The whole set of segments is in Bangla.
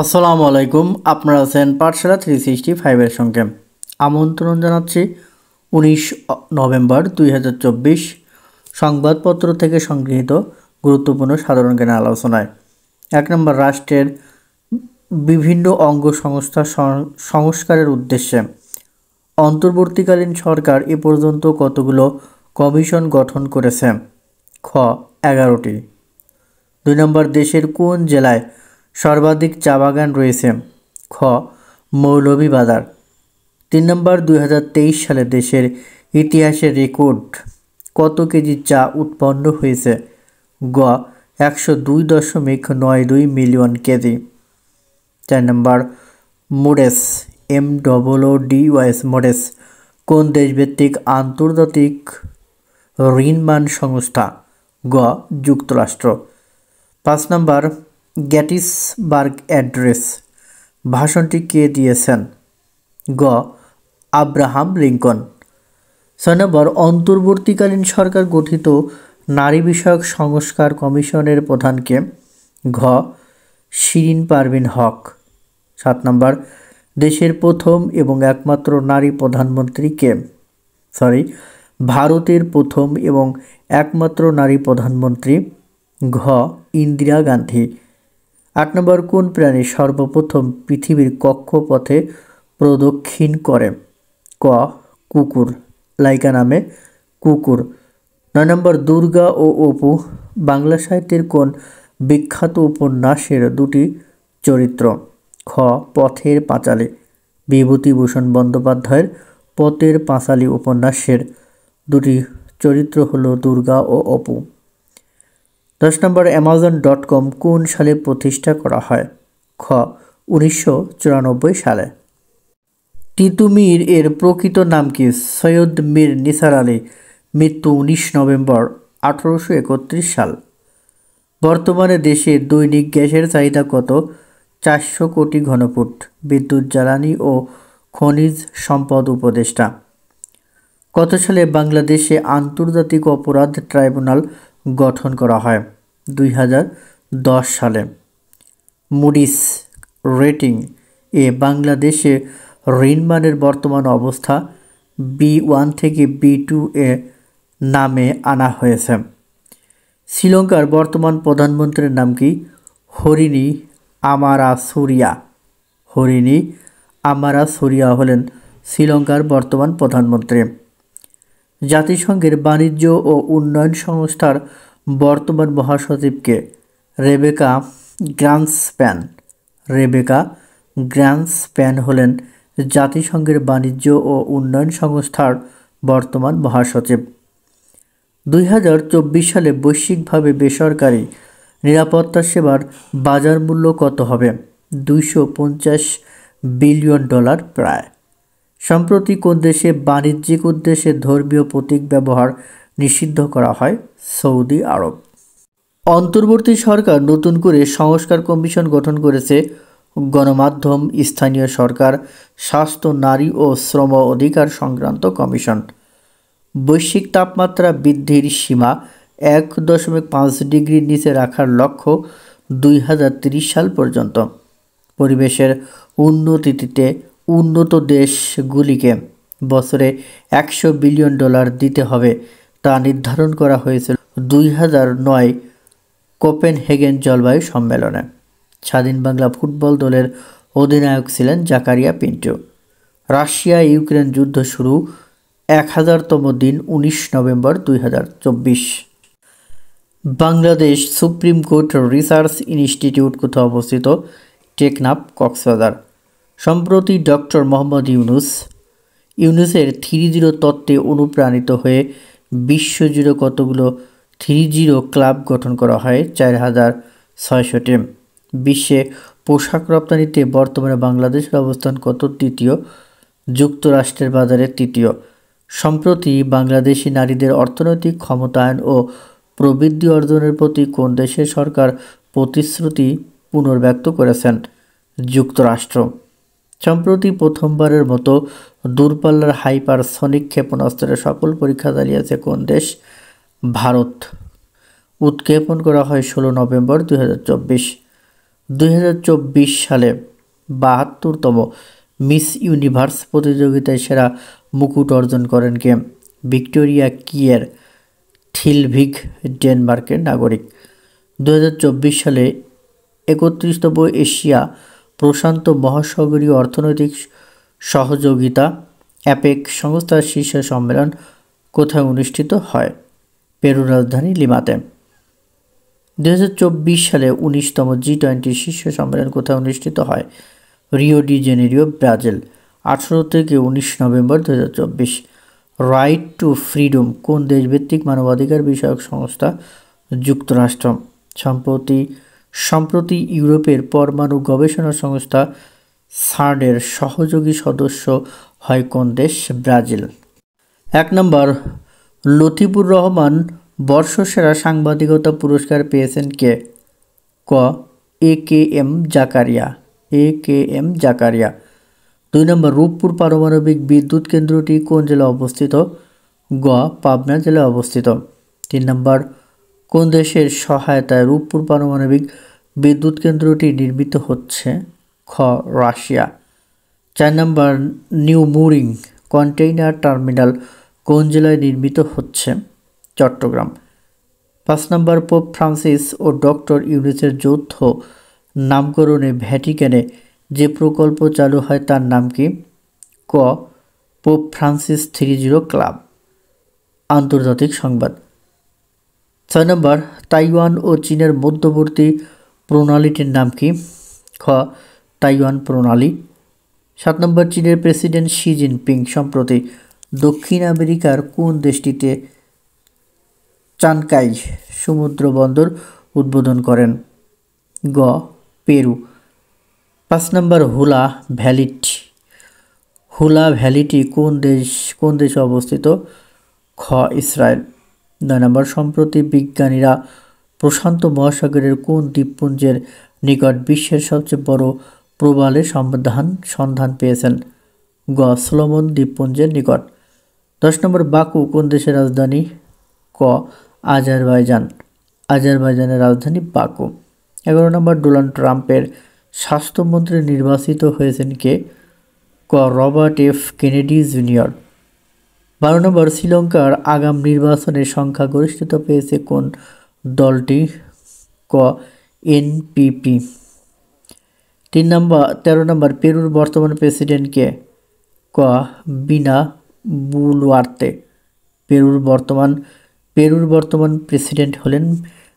আসসালামু আলাইকুম। আপনারা আছেন পাঠশালা 365 এর সঙ্গে। আমন্ত্রণ জানাচ্ছি 19 নভেম্বর 2024 সংবাদপত্র থেকে সংগৃহীত গুরুত্বপূর্ণ সাধারণ জ্ঞান আলোচনায়। 1 নম্বর, রাষ্ট্রের বিভিন্ন অঙ্গ সংস্থা সংস্কারের উদ্দেশ্যে অন্তর্বর্তীকালীন সরকার এ পর্যন্ত কতগুলো কমিশন গঠন করেছে? খ, 11টি। 2 নম্বর, দেশের কোন জেলায় সর্বাধিক চা বাগান রয়েছে? খ, মৌলভীবাজার। 3 নম্বর, 2023 সালে দেশের ইতিহাসে রেকর্ড কত কেজি চা উৎপন্ন হয়েছে? গ, 102.92 মিলিয়ন কেজি। 4 নম্বর, মুডেস MOODYS মুডেস কোন দেশভিত্তিক আন্তর্জাতিক ঋণমান সংস্থা? গ, যুক্তরাষ্ট্র। 5 নম্বর, গ্যাটিসবার্গ অ্যাড্রেস ভাষণটি কে দিয়েছেন? গ, আব্রাহাম লিঙ্কন। 6 নম্বর, অন্তর্বর্তীকালীন সরকার গঠিত নারী বিষয়ক সংস্কার কমিশনের প্রধানকে? ঘ, শিরিন পারভীন হক। 7 নম্বর, দেশের প্রথম এবং একমাত্র নারী প্রধানমন্ত্রী কে? ভারতের প্রথম এবং একমাত্র নারী প্রধানমন্ত্রী? ঘ, ইন্দিরা গান্ধী। 8 নম্বর, কোন প্রাণী সর্বপ্রথম পৃথিবীর কক্ষপথে প্রদক্ষিণ করে? ক, কুকুর, লাইকা নামে কুকুর। 9 নম্বর, দুর্গা ও অপু বাংলা সাহিত্যের কোন বিখ্যাত উপন্যাসের দুটি চরিত্র? খ, পথের পাঁচালী। বিভূতিভূষণ বন্দ্যোপাধ্যায়ের পথের পাঁচালী উপন্যাসের দুটি চরিত্র হল দুর্গা ও অপু। 10 নম্বর, Amazon.com কোন সালে প্রতিষ্ঠা করা হয়? খ, 1994 সালে। তিতুমির এর প্রকৃত নাম কি? সৈয়দ মীর নিসার আলী, মৃত্যু 19 নভেম্বর 1831 সাল। বর্তমানে দেশে দৈনিক গ্যাসের চাহিদা কত? 400 কোটি ঘনফুট। বিদ্যুৎ, জ্বালানি ও খনিজ সম্পদ উপদেষ্টা। কত সালে বাংলাদেশে আন্তর্জাতিক অপরাধ ট্রাইব্যুনাল গঠন করা হয়? 2010 সালে। মুডিস রেটিং এ বাংলাদেশে ঋণমানের বর্তমান অবস্থা B1 থেকে B2 এ নামে আনা হয়েছে। শ্রীলঙ্কার বর্তমান প্রধানমন্ত্রীর নাম কি? হরিণী আমারাসুরিয়া। হরিণী আমারাসুরিয়া হলেন শ্রীলঙ্কার বর্তমান প্রধানমন্ত্রী। জাতিসংঘের বাণিজ্য ও উন্নয়ন সংস্থার বর্তমান মহাসচিবকে? রেবেকা গ্রান্সপ্যান। রেবেকা গ্রান্সপ্যান হলেন জাতিসংঘের বাণিজ্য ও উন্নয়ন সংস্থার বর্তমান মহাসচিব। 2024 সালে বৈশ্বিকভাবে বেসরকারি নিরাপত্তা সেবার বাজার মূল্য কত হবে? 250 বিলিয়ন ডলার প্রায়। সম্প্রতি কোন দেশে বাণিজ্যিক উদ্দেশ্যে ধর্মীয় প্রতীক ব্যবহার নিষিদ্ধ করা হয়? সৌদি আরব। অন্তর্বর্তী সরকার নতুন করে সংস্কার কমিশন গঠন করেছে। গণমাধ্যম, স্থানীয় সরকার, স্বাস্থ্য, নারী ও শ্রম অধিকার সংক্রান্ত কমিশন। বৈশ্বিক তাপমাত্রা বৃদ্ধির সীমা 1.5 ডিগ্রির নিচে রাখার লক্ষ্য 2030 সাল পর্যন্ত। পরিবেশের উন্নতিতে উন্নত দেশগুলিকে বছরে 100 বিলিয়ন ডলার দিতে হবে তা নির্ধারণ করা হয়েছে 2009 কোপেনহেগেন জলবায়ু সম্মেলনে। স্বাধীন বাংলা ফুটবল দলের অধিনায়ক ছিলেন জাকারিয়া পিন্টু। রাশিয়া ইউক্রেন যুদ্ধ শুরু 1000তম দিন 19 November 2024। Bangladesh supreme court research institute কোথায় অবস্থিত? টেকনাফ, কক্সবাজার। সম্প্রতি ডক্টর মোহাম্মদ ইউনুসের 3-0 তত্ত্বে অনুপ্রাণিত হয়ে বিশ্বজুড়ে কতগুলো 3-0 ক্লাব গঠন করা হয়? 4600টি। বিশ্বে পোশাক রপ্তানিতে বর্তমানে বাংলাদেশের অবস্থান কত? তৃতীয়। যুক্তরাষ্ট্রের বাজারে তৃতীয়। সম্প্রতি বাংলাদেশি নারীদের অর্থনৈতিক ক্ষমতায়ন ও প্রবৃদ্ধি অর্জনের প্রতি কোন দেশের সরকার প্রতিশ্রুতি পুনর্ব্যক্ত করেছেন? যুক্তরাষ্ট্র। সম্প্রতি প্রথমবারের মতো দূরপাল্লার হাইপারসনিক ক্ষেপণাস্ত্রের সফল পরীক্ষা চালিয়েছে কোন দেশ? ভারত। উৎক্ষেপণ করা হয় 16 নভেম্বর 2024। 2024 সালে 72তম মিস ইউনিভার্স প্রতিযোগিতায় সেরা মুকুট অর্জন করেন কে? ভিক্টোরিয়া কিয়ের থিলভিগ, ডেনমার্কের নাগরিক। 2024 সালে 31তম এশিয়া প্রশান্ত মহাসাগরীয় অর্থনৈতিক সহযোগিতা অ্যাপেক সংস্থার শীর্ষ সম্মেলন কোথায় অনুষ্ঠিত হয়? পেরুর রাজধানী লিমাতে। 2024 সালে 19তম G20 শীর্ষ সম্মেলন কোথায় অনুষ্ঠিত হয়? Rio de Janeiro, Brazil. 18 থেকে 19 নভেম্বর 2024। রাইট টু ফ্রিডম কোন দেশভিত্তিক মানবাধিকার বিষয়ক সংস্থা? যুক্তরাষ্ট্র। সম্প্রতি ইউরোপের পরমাণু গবেষণা সংস্থা সার্ডের সহযোগী সদস্য হয় কোন দেশ? ব্রাজিল। 1 নম্বর, লতিফুর রহমান বর্ষসেরা সাংবাদিকতা পুরস্কার পেয়েছেন কে? ক. এ.কে.এম. জাকারিয়া। 2 নম্বর, রূপপুর পারমাণবিক বিদ্যুৎ কেন্দ্রটি কোন জেলায় অবস্থিত? গ. পাবনা জেলায় অবস্থিত। 3 নম্বর, কোন দেশের সহায়তায় রূপপুর পারমাণবিক বিদ্যুৎ কেন্দ্রটি নির্মিত হচ্ছে? খ. রাশিয়া। 4 নম্বর, নিউ মুরিং কন্টেইনার টার্মিনাল কোন জেলায় নির্মিত হচ্ছে? চট্টগ্রাম। 5 নম্বর, পোপ ফ্রান্সিস ও ডক্টর ইউনুসের যৌথ নামকরণে ভ্যাটিকানে যে প্রকল্প চালু হয় তার নাম কি? ক. Pope Francis 30 club. আন্তর্জাতিক সংবাদ। 6 নম্বর, তাইওয়ান ও চীনের মধ্যবর্তী প্রণালীটির নাম কি? খ. তাইওয়ান প্রণালী। 7 নম্বর, চীনের প্রেসিডেন্ট শি জিনপিং সম্প্রতি দক্ষিণ আমেরিকার কোন দেশটিতে চানকাই সমুদ্র বন্দর উদ্বোধন করেন? গ. পেরু। 5 নম্বর, হুলা ভ্যালিটি কোন দেশে অবস্থিত? খ. ইসরায়েল। 9 নম্বর, সম্প্রতি বিজ্ঞানীরা প্রশান্ত মহাসাগরের কোন দ্বীপপুঞ্জের নিকট বিশ্বের সবচেয়ে বড় প্রবালের সন্ধান পেয়েছেন? গ. সলোমন দ্বীপপুঞ্জের নিকট। 10 নম্বর, বাকু কোন দেশের রাজধানী? ক. আজারবাইজানের রাজধানী বাকু। 11 নম্বর, ডোনাল্ড ট্রাম্পের স্বাস্থ্যমন্ত্রী নির্বাচিত হয়েছেন কে? ক. Robert F Kennedy junior. 12 নম্বর, শ্রীলঙ্কার আগাম নির্বাচনে সংখ্যাগরিষ্ঠতা পেয়েছে কোন দলটি? ক. এনপিপি। 13 নম্বর, পেরুর বর্তমান প্রেসিডেন্ট কে? ক. বিনা বুলুয়ার্তে। পেরুর বর্তমান প্রেসিডেন্ট হলেন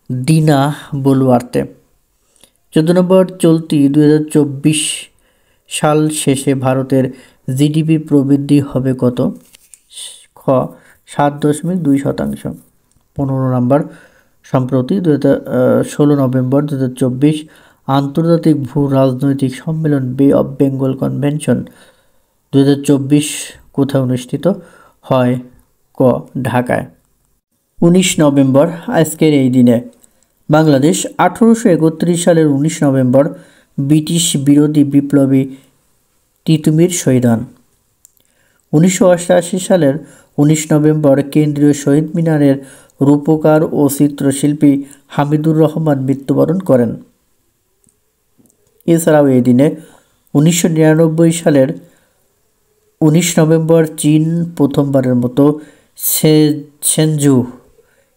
দিনা বলুয়ার্তে। 14 নম্বর, চলতি 2024 সাল শেষে ভারতের জিডিপি প্রবৃদ্ধি হবে কত? খ. 7.2%। 15 নম্বর, সম্প্রতি 16 নভেম্বর 2024 আন্তর্জাতিক ভূ রাজনৈতিক সম্মেলন বে অফ বেঙ্গল কনভেনশন 2024 কোথায় অনুষ্ঠিত হয়? ক. ঢাকায়। 19 নভেম্বর, আজকের এই দিনে বাংলাদেশ 1831 সালের 19 নভেম্বর ব্রিটিশ বিরোধী বিপ্লবী তিতুমীর শহীদ হন। 1988 সালের 19 নভেম্বর কেন্দ্রীয় শহীদ মিনারের রূপকার ও চিত্রশিল্পী হামিদুর রহমান মৃত্যুবরণ করেন। এছাড়াও এই দিনে 1999 সালের 19 নভেম্বর চীন প্রথমবারের মতো সেনজু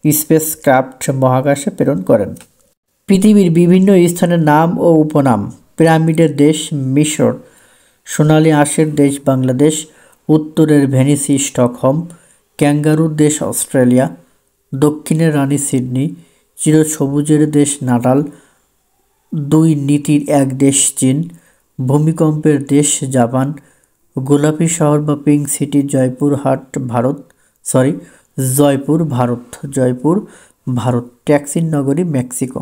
স্পেসক্রাফট মহাকাশে প্রেরণ করেন। পৃথিবীর বিভিন্ন স্থানের নাম ও উপনাম: পিরামিডের দেশ মিশর, সোনালী আঁশের দেশ বাংলাদেশ, উত্তরের ভেনিস স্টকহোম, ক্যাঙ্গারুর দেশ অস্ট্রেলিয়া, দক্ষিণের রানী সিডনি, চিরসবুজের দেশ নাটাল, 2 নীতির এক দেশ চীন, ভূমিকম্পের দেশ জাপান, গোলাপি শহর বা পিঙ্ক সিটি জয়পুর ভারত, ট্যাক্সিন নগরী মেক্সিকো।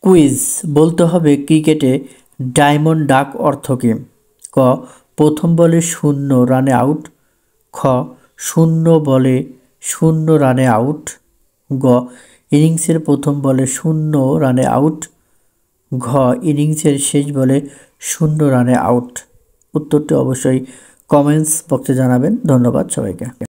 কুইজ বলতে হবে ক্রিকেটে ডায়মন্ড ডাক অর্থ কী? ক. প্রথম বলে 0 রানে আউট। খ. 0 বলে 0 রানে আউট। গ. ইনিংসের প্রথম বলে 0 রানে আউট। ঘ. ইনিংসের শেষ বলে 0 রানে আউট। উত্তরটি অবশ্যই কমেন্টস বক্সে জানাবেন। ধন্যবাদ সবাইকে।